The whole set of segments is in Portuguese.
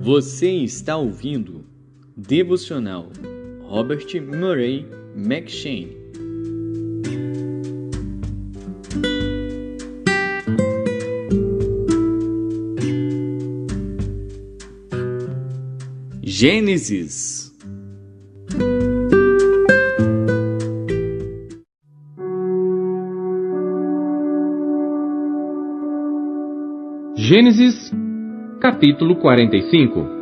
Você está ouvindo Devocional Robert Murray M'Cheyne. Gênesis. Gênesis, capítulo 45.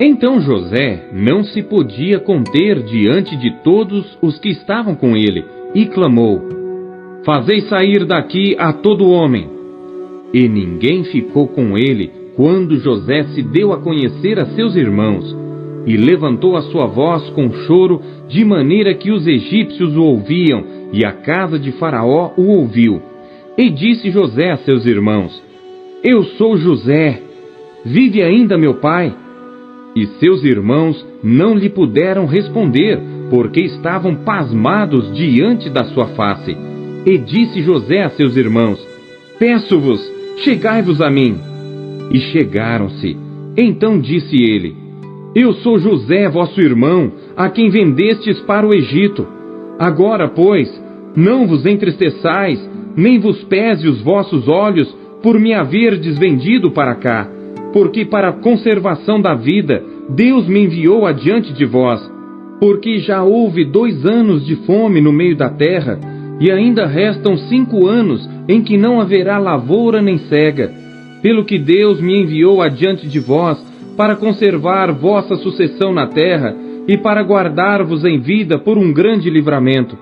Então José não se podia conter diante de todos os que estavam com ele, e clamou: Fazei sair daqui a todo homem. E ninguém ficou com ele quando José se deu a conhecer a seus irmãos, e levantou a sua voz com choro, de maneira que os egípcios o ouviam, e a casa de Faraó o ouviu. E disse José a seus irmãos: Eu sou José, vive ainda meu pai? E seus irmãos não lhe puderam responder, porque estavam pasmados diante da sua face. E disse José a seus irmãos: Peço-vos, chegai-vos a mim. E chegaram-se. Então disse ele: Eu sou José, vosso irmão, a quem vendestes para o Egito. Agora, pois, não vos entristeçais, nem vos pese os vossos olhos, por me haverdes vendido para cá, porque para a conservação da vida Deus me enviou adiante de vós, porque já houve 2 anos de fome no meio da terra, e ainda restam 5 anos em que não haverá lavoura nem cega, pelo que Deus me enviou adiante de vós, para conservar vossa sucessão na terra, e para guardar-vos em vida por um grande livramento.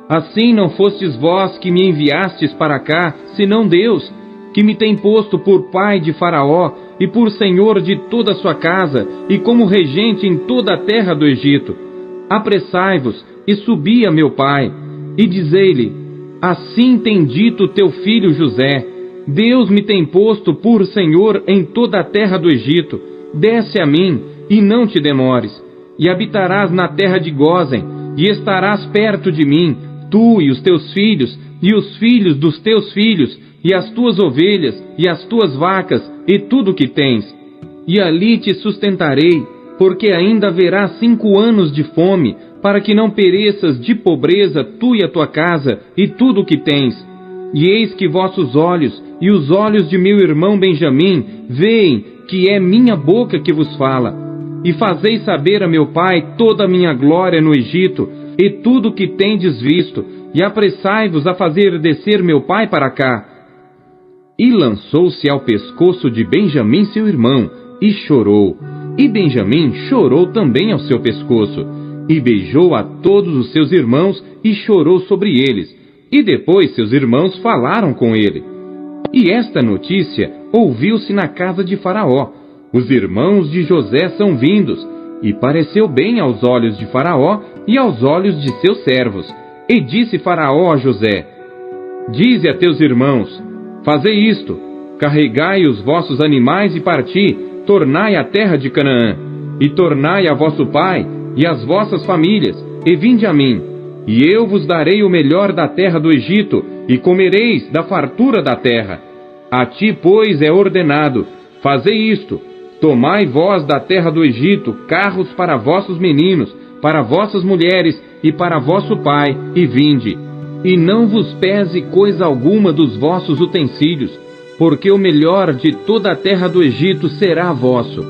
Assim não fostes vós que me enviastes para cá, senão Deus, que me tem posto por pai de Faraó, e por senhor de toda a sua casa, e como regente em toda a terra do Egito. Apressai-vos, e subi a meu pai, e dizei-lhe: Assim tem dito teu filho José: Deus me tem posto por senhor em toda a terra do Egito. Desce a mim, e não te demores, e habitarás na terra de Gósen, e estarás perto de mim, tu e os teus filhos, e os filhos dos teus filhos, e as tuas ovelhas, e as tuas vacas, e tudo o que tens. E ali te sustentarei, porque ainda haverá 5 anos de fome, para que não pereças de pobreza tu e a tua casa, e tudo o que tens. E eis que vossos olhos, e os olhos de meu irmão Benjamim, veem que é minha boca que vos fala. E fazeis saber a meu pai toda a minha glória no Egito, e tudo o que tendes visto, e apressai-vos a fazer descer meu pai para cá. E lançou-se ao pescoço de Benjamim seu irmão, e chorou. E Benjamim chorou também ao seu pescoço, e beijou a todos os seus irmãos, e chorou sobre eles. E depois seus irmãos falaram com ele. E esta notícia ouviu-se na casa de Faraó: Os irmãos de José são vindos. E pareceu bem aos olhos de Faraó e aos olhos de seus servos. E disse Faraó a José: Dize a teus irmãos: Fazei isto, carregai os vossos animais e parti, tornai a terra de Canaã, e tornai a vosso pai e as vossas famílias, e vinde a mim, e eu vos darei o melhor da terra do Egito, e comereis da fartura da terra. A ti, pois, é ordenado: fazei isto, tomai vós da terra do Egito carros para vossos meninos, para vossas mulheres e para vosso pai, e vinde. E não vos pese coisa alguma dos vossos utensílios, porque o melhor de toda a terra do Egito será vosso.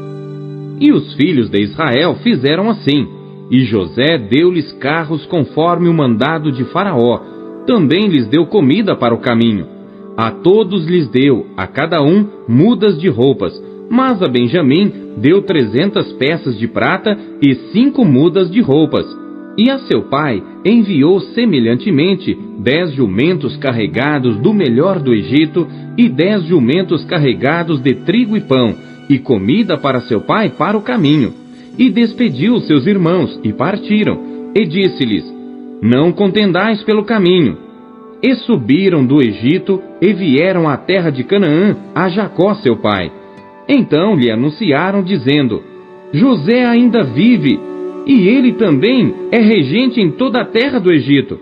E os filhos de Israel fizeram assim, e José deu-lhes carros conforme o mandado de Faraó, também lhes deu comida para o caminho. A todos lhes deu, a cada um, mudas de roupas, mas a Benjamim deu 300 peças de prata e 5 mudas de roupas. E a seu pai enviou semelhantemente 10 jumentos carregados do melhor do Egito, e 10 jumentos carregados de trigo e pão, e comida para seu pai para o caminho. E despediu seus irmãos, e partiram, e disse-lhes: Não contendais pelo caminho. E subiram do Egito, e vieram à terra de Canaã, a Jacó seu pai. Então lhe anunciaram, dizendo: José ainda vive, e ele também é regente em toda a terra do Egito.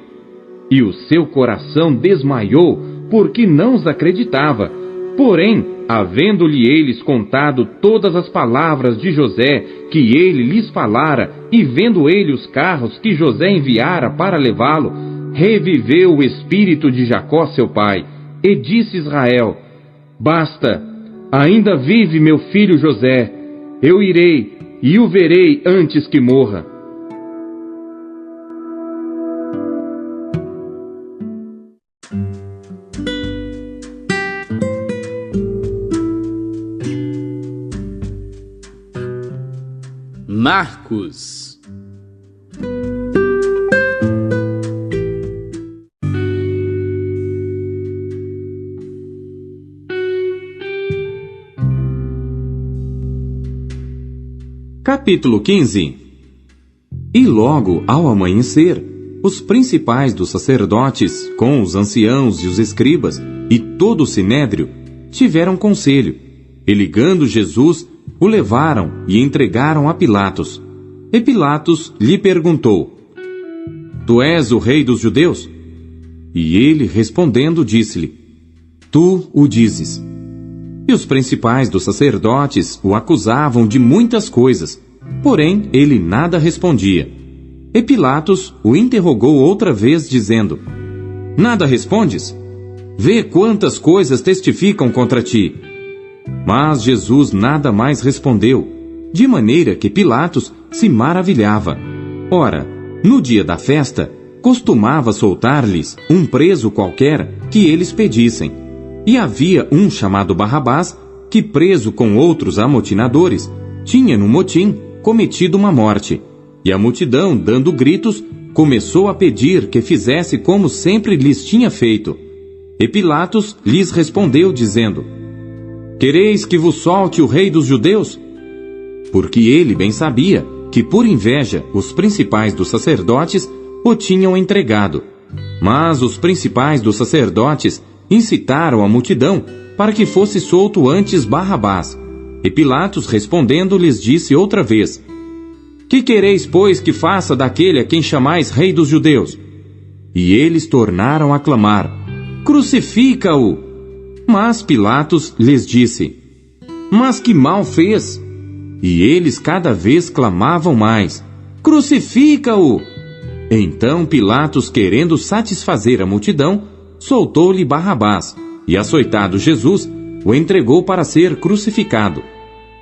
E o seu coração desmaiou, porque não os acreditava. Porém, havendo-lhe eles contado todas as palavras de José que ele lhes falara, e vendo ele os carros que José enviara para levá-lo, reviveu o espírito de Jacó seu pai, e disse Israel: basta, ainda vive meu filho José, eu irei e o verei antes que morra. Marcos. Capítulo 15. E logo ao amanhecer, os principais dos sacerdotes, com os anciãos e os escribas, e todo o sinédrio, tiveram conselho, e ligando Jesus, o levaram e entregaram a Pilatos. E Pilatos lhe perguntou: Tu és o rei dos judeus? E ele, respondendo, disse-lhe: Tu o dizes. E os principais dos sacerdotes o acusavam de muitas coisas, porém ele nada respondia. E Pilatos o interrogou outra vez, dizendo: Nada respondes? Vê quantas coisas testificam contra ti. Mas Jesus nada mais respondeu, de maneira que Pilatos se maravilhava. Ora, no dia da festa, costumava soltar-lhes um preso qualquer que eles pedissem. E havia um chamado Barrabás, que preso com outros amotinadores, tinha no motim cometido uma morte. E a multidão, dando gritos, começou a pedir que fizesse como sempre lhes tinha feito. E Pilatos lhes respondeu, dizendo: Quereis que vos solte o rei dos judeus? Porque ele bem sabia que, por inveja, os principais dos sacerdotes o tinham entregado. Mas os principais dos sacerdotes incitaram a multidão para que fosse solto antes Barrabás. E Pilatos, respondendo, lhes disse outra vez: Que quereis, pois, que faça daquele a quem chamais rei dos judeus? E eles tornaram a clamar: Crucifica-o! Mas Pilatos lhes disse: Mas que mal fez? E eles cada vez clamavam mais: Crucifica-o! Então Pilatos, querendo satisfazer a multidão, soltou-lhe Barrabás, e açoitado Jesus, o entregou para ser crucificado.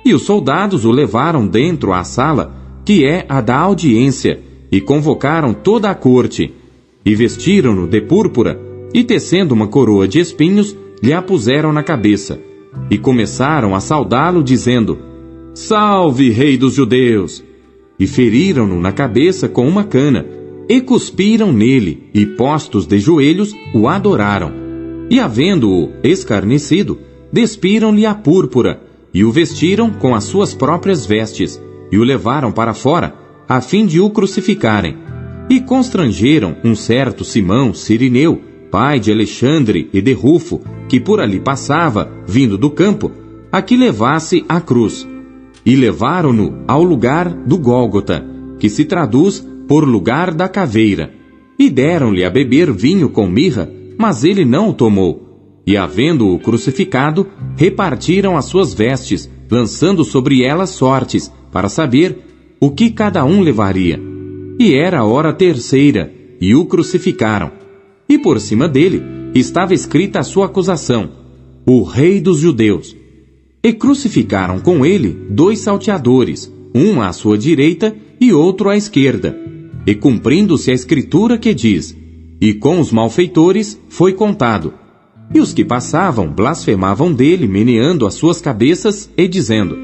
E os soldados o levaram dentro à sala, que é a da audiência, e convocaram toda a corte, e vestiram-no de púrpura, e tecendo uma coroa de espinhos, lhe a puseram na cabeça, e começaram a saudá-lo, dizendo: Salve, rei dos judeus! E feriram-no na cabeça com uma cana, e cuspiram nele, e postos de joelhos, o adoraram. E havendo-o escarnecido, despiram-lhe a púrpura, e o vestiram com as suas próprias vestes, e o levaram para fora, a fim de o crucificarem. E constrangeram um certo Simão Cirineu, pai de Alexandre e de Rufo, que por ali passava, vindo do campo, a que levasse a cruz. E levaram-no ao lugar do Gólgota, que se traduz por lugar da caveira. E deram-lhe a beber vinho com mirra, mas ele não o tomou. E havendo-o crucificado, repartiram as suas vestes, lançando sobre elas sortes, para saber o que cada um levaria. E era a hora terceira, e o crucificaram. E por cima dele estava escrita a sua acusação: O Rei dos Judeus. E crucificaram com ele 2 salteadores, um à sua direita e outro à esquerda. E cumprindo-se a escritura que diz: E com os malfeitores foi contado. E os que passavam blasfemavam dele, meneando as suas cabeças e dizendo: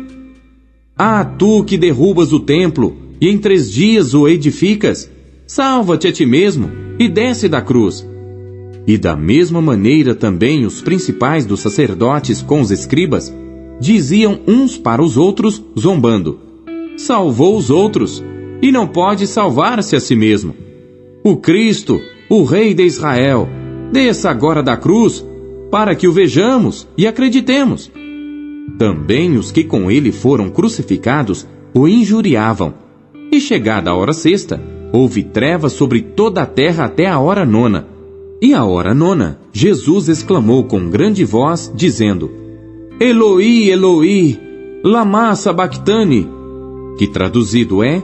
Ah, tu que derrubas o templo, e em 3 dias o edificas, salva-te a ti mesmo, e desce da cruz. E da mesma maneira também os principais dos sacerdotes com os escribas diziam uns para os outros, zombando: Salvou os outros, e não pode salvar-se a si mesmo. O Cristo, o Rei de Israel, desça agora da cruz, para que o vejamos e acreditemos. Também os que com ele foram crucificados o injuriavam. E chegada a hora sexta, houve trevas sobre toda a terra até a hora 9. E à hora 9, Jesus exclamou com grande voz, dizendo: Eloi, Eloi, lama sabachthani, que traduzido é: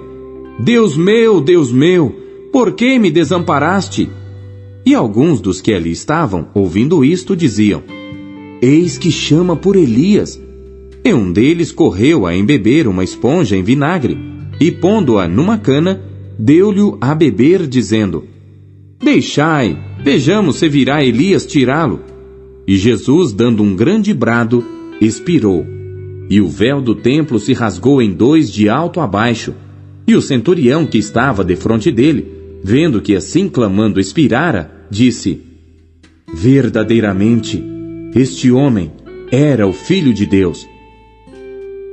Deus meu, por que me desamparaste? E alguns dos que ali estavam, ouvindo isto, diziam: Eis que chama por Elias. E um deles correu a embeber uma esponja em vinagre, e pondo-a numa cana, deu-lhe a beber, dizendo: Deixai, vejamos se virá Elias tirá-lo. E Jesus, dando um grande brado, expirou. E o véu do templo se rasgou em dois de alto a baixo. E o centurião que estava defronte dele, vendo que assim clamando expirara, disse: Verdadeiramente, este homem era o Filho de Deus.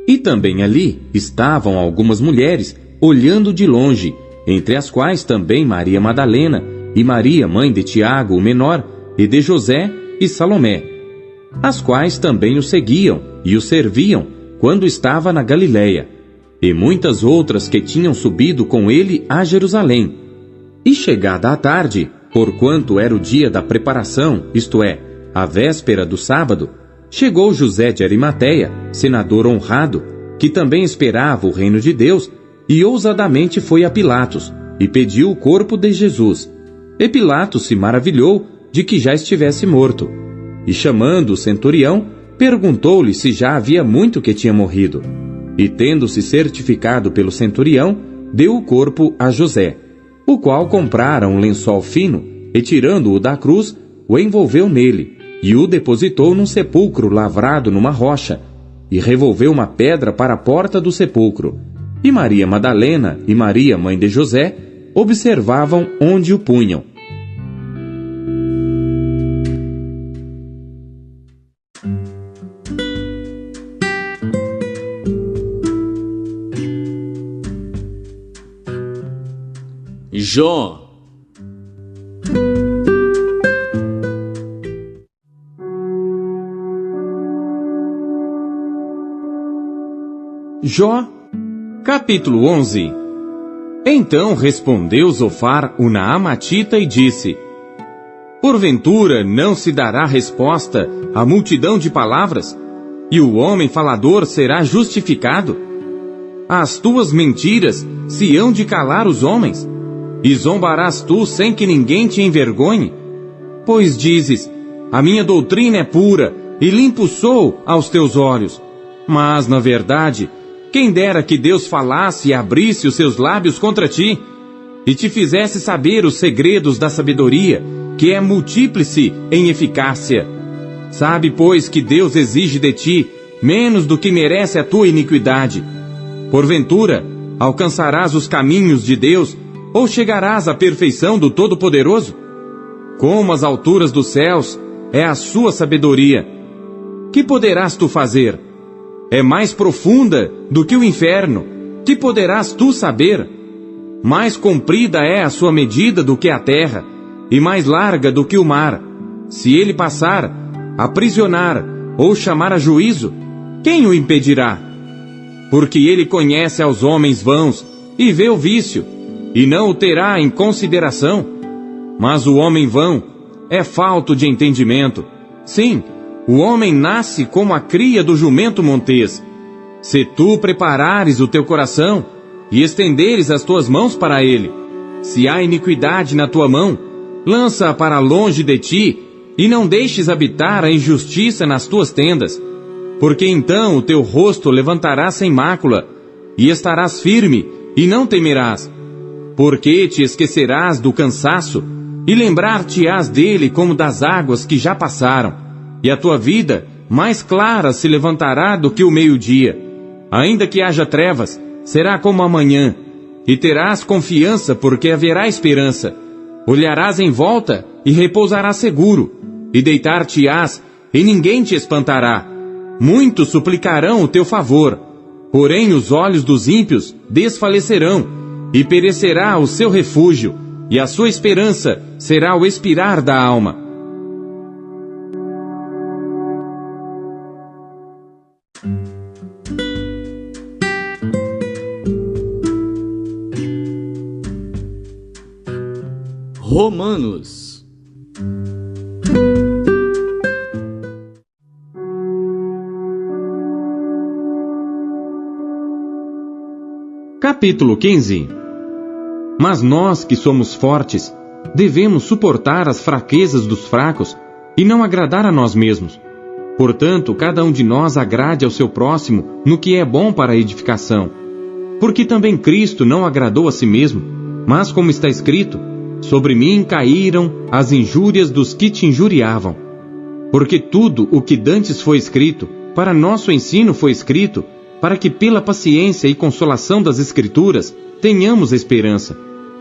E também ali estavam algumas mulheres, olhando de longe, entre as quais também Maria Madalena, e Maria, mãe de Tiago, o menor, e de José e Salomé, as quais também o seguiam e o serviam quando estava na Galiléia, e muitas outras que tinham subido com ele a Jerusalém. E chegada a tarde, porquanto era o dia da preparação, isto é, a véspera do sábado, chegou José de Arimateia, senador honrado, que também esperava o reino de Deus, e ousadamente foi a Pilatos, e pediu o corpo de Jesus. E Pilatos se maravilhou de que já estivesse morto. E chamando o centurião, perguntou-lhe se já havia muito que tinha morrido. E tendo-se certificado pelo centurião, deu o corpo a José, o qual comprara um lençol fino, e tirando-o da cruz, o envolveu nele, e o depositou num sepulcro lavrado numa rocha, e revolveu uma pedra para a porta do sepulcro. E Maria Madalena e Maria, mãe de José, observavam onde o punham. Jó. Jó, capítulo 11. Então respondeu Zofar, o Naamatita, e disse: Porventura não se dará resposta à multidão de palavras, e o homem falador será justificado? As tuas mentiras se hão de calar os homens, e zombarás tu sem que ninguém te envergonhe? Pois dizes: a minha doutrina é pura, e limpo sou aos teus olhos. Mas, na verdade, quem dera que Deus falasse e abrisse os seus lábios contra ti, e te fizesse saber os segredos da sabedoria, que é multíplice em eficácia. Sabe, pois, que Deus exige de ti menos do que merece a tua iniquidade. Porventura, alcançarás os caminhos de Deus, ou chegarás à perfeição do Todo-Poderoso? Como as alturas dos céus é a sua sabedoria. Que poderás tu fazer? É mais profunda do que o inferno. Que poderás tu saber? Mais comprida é a sua medida do que a terra, e mais larga do que o mar. Se ele passar, aprisionar ou chamar a juízo, quem o impedirá? Porque ele conhece aos homens vãos e vê o vício, e não o terá em consideração. Mas o homem vão é falto de entendimento. Sim, o homem nasce como a cria do jumento montês. Se tu preparares o teu coração e estenderes as tuas mãos para ele, se há iniquidade na tua mão, lança-a para longe de ti, e não deixes habitar a injustiça nas tuas tendas. Porque então o teu rosto levantarás sem mácula, e estarás firme, e não temerás. Porque te esquecerás do cansaço, e lembrar-te-ás dele como das águas que já passaram, e a tua vida mais clara se levantará do que o meio-dia. Ainda que haja trevas, será como a manhã, e terás confiança porque haverá esperança. Olharás em volta e repousarás seguro, e deitar-te-ás e ninguém te espantará. Muitos suplicarão o teu favor, porém os olhos dos ímpios desfalecerão, e perecerá o seu refúgio, e a sua esperança será o expirar da alma. Romanos. Capítulo 15. Mas nós que somos fortes, devemos suportar as fraquezas dos fracos e não agradar a nós mesmos. Portanto, cada um de nós agrade ao seu próximo no que é bom para a edificação. Porque também Cristo não agradou a si mesmo, mas como está escrito, sobre mim caíram as injúrias dos que te injuriavam. Porque tudo o que dantes foi escrito, para nosso ensino foi escrito, para que pela paciência e consolação das Escrituras tenhamos esperança.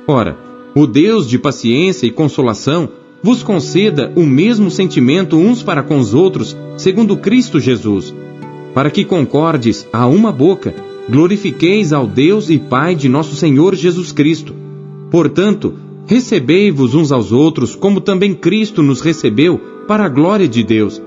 Ora, o Deus de paciência e consolação vos conceda o mesmo sentimento uns para com os outros, segundo Cristo Jesus, para que concordes a uma boca, glorifiqueis ao Deus e Pai de nosso Senhor Jesus Cristo. Portanto, recebei-vos uns aos outros, como também Cristo nos recebeu, para a glória de Deus.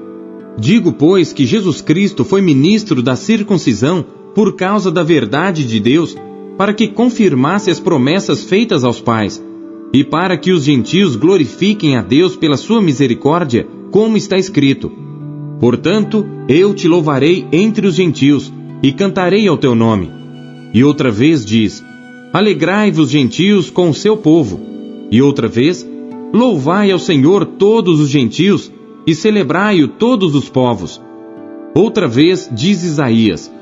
Digo, pois, que Jesus Cristo foi ministro da circuncisão por causa da verdade de Deus, para que confirmasse as promessas feitas aos pais, e para que os gentios glorifiquem a Deus pela sua misericórdia, como está escrito: portanto, eu te louvarei entre os gentios, e cantarei ao teu nome. E outra vez diz: alegrai-vos, gentios, com o seu povo. E outra vez: louvai ao Senhor todos os gentios, e celebrai-o todos os povos. Outra vez diz Isaías: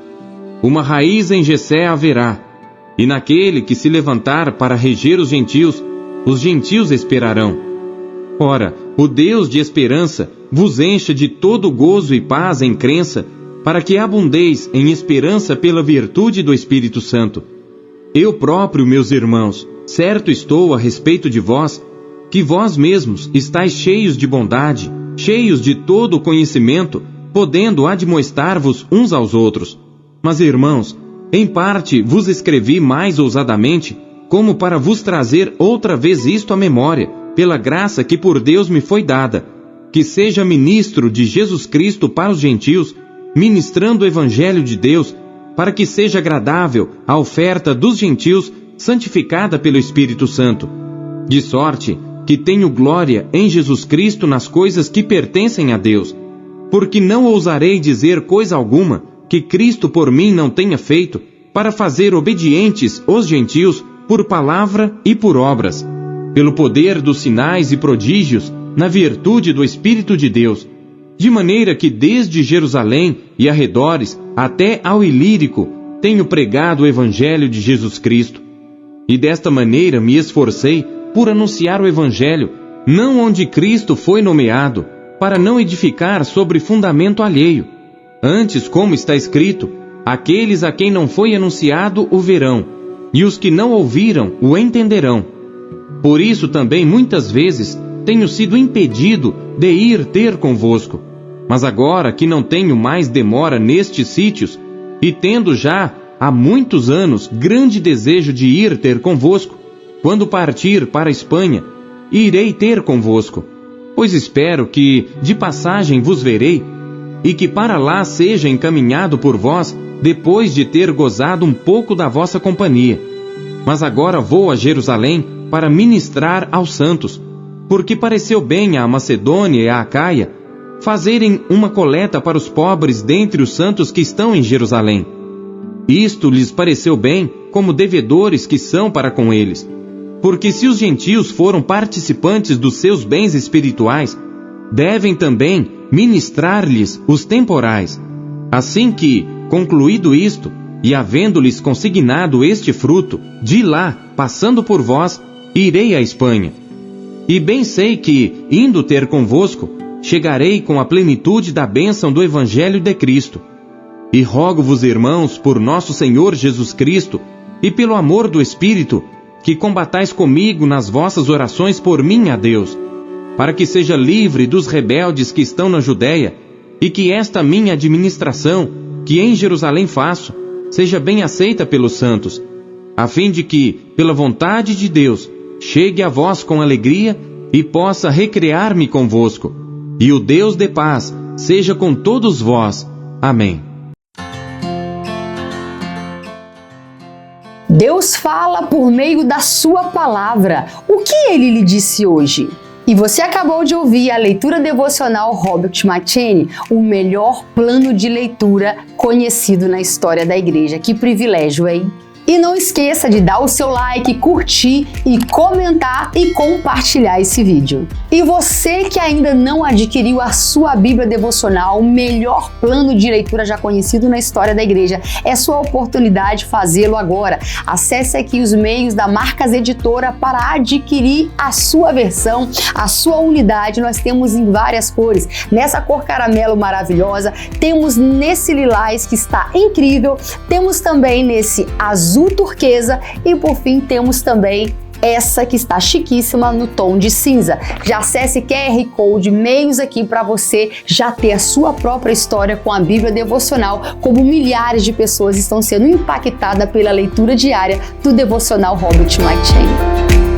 uma raiz em Jessé haverá, e naquele que se levantar para reger os gentios esperarão. Ora, o Deus de esperança vos encha de todo gozo e paz em crença, para que abundeis em esperança pela virtude do Espírito Santo. Eu próprio, meus irmãos, certo estou a respeito de vós, que vós mesmos estáis cheios de bondade, cheios de todo o conhecimento, podendo admoestar-vos uns aos outros. Mas, irmãos, em parte vos escrevi mais ousadamente, como para vos trazer outra vez isto à memória, pela graça que por Deus me foi dada, que seja ministro de Jesus Cristo para os gentios, ministrando o Evangelho de Deus, para que seja agradável a oferta dos gentios, santificada pelo Espírito Santo. De sorte que tenho glória em Jesus Cristo nas coisas que pertencem a Deus, porque não ousarei dizer coisa alguma que Cristo por mim não tenha feito, para fazer obedientes os gentios por palavra e por obras, pelo poder dos sinais e prodígios, na virtude do Espírito de Deus, de maneira que desde Jerusalém e arredores até ao Ilírico tenho pregado o Evangelho de Jesus Cristo. E desta maneira me esforcei por anunciar o Evangelho, não onde Cristo foi nomeado, para não edificar sobre fundamento alheio. Antes, como está escrito, aqueles a quem não foi anunciado o verão, e os que não ouviram o entenderão. Por isso também muitas vezes tenho sido impedido de ir ter convosco. Mas agora que não tenho mais demora nestes sítios, e tendo já há muitos anos grande desejo de ir ter convosco, quando partir para a Espanha, irei ter convosco, pois espero que de passagem vos verei, e que para lá seja encaminhado por vós, depois de ter gozado um pouco da vossa companhia. Mas agora vou a Jerusalém para ministrar aos santos, porque pareceu bem à Macedônia e à Acaia fazerem uma coleta para os pobres dentre os santos que estão em Jerusalém. Isto lhes pareceu bem, como devedores que são para com eles. Porque se os gentios foram participantes dos seus bens espirituais, devem também ministrar-lhes os temporais. Assim que, concluído isto, e havendo-lhes consignado este fruto, de lá, passando por vós, irei à Espanha. E bem sei que, indo ter convosco, chegarei com a plenitude da bênção do Evangelho de Cristo. E rogo-vos, irmãos, por nosso Senhor Jesus Cristo, e pelo amor do Espírito, que combatais comigo nas vossas orações por mim a Deus, para que seja livre dos rebeldes que estão na Judéia, e que esta minha administração, que em Jerusalém faço, seja bem aceita pelos santos, a fim de que, pela vontade de Deus, chegue a vós com alegria e possa recrear-me convosco. E o Deus de paz seja com todos vós. Amém. Deus fala por meio da sua palavra. O que Ele lhe disse hoje? E você acabou de ouvir a leitura devocional Robert McCheyne, o melhor plano de leitura conhecido na história da igreja. Que privilégio, hein? E não esqueça de dar o seu like, curtir e comentar e compartilhar esse vídeo. E você que ainda não adquiriu a sua Bíblia Devocional, o melhor plano de leitura já conhecido na história da igreja, é sua oportunidade de fazê-lo agora. Acesse aqui os meios da Marcas Editora para adquirir a sua versão, a sua unidade. Nós temos em várias cores. Nessa cor caramelo maravilhosa, temos nesse lilás que está incrível, temos também nesse azul turquesa e por fim temos também essa que está chiquíssima no tom de cinza. Já acesse QR Code, meios aqui para você já ter a sua própria história com a Bíblia Devocional, como milhares de pessoas estão sendo impactadas pela leitura diária do Devocional Robert McCheyne.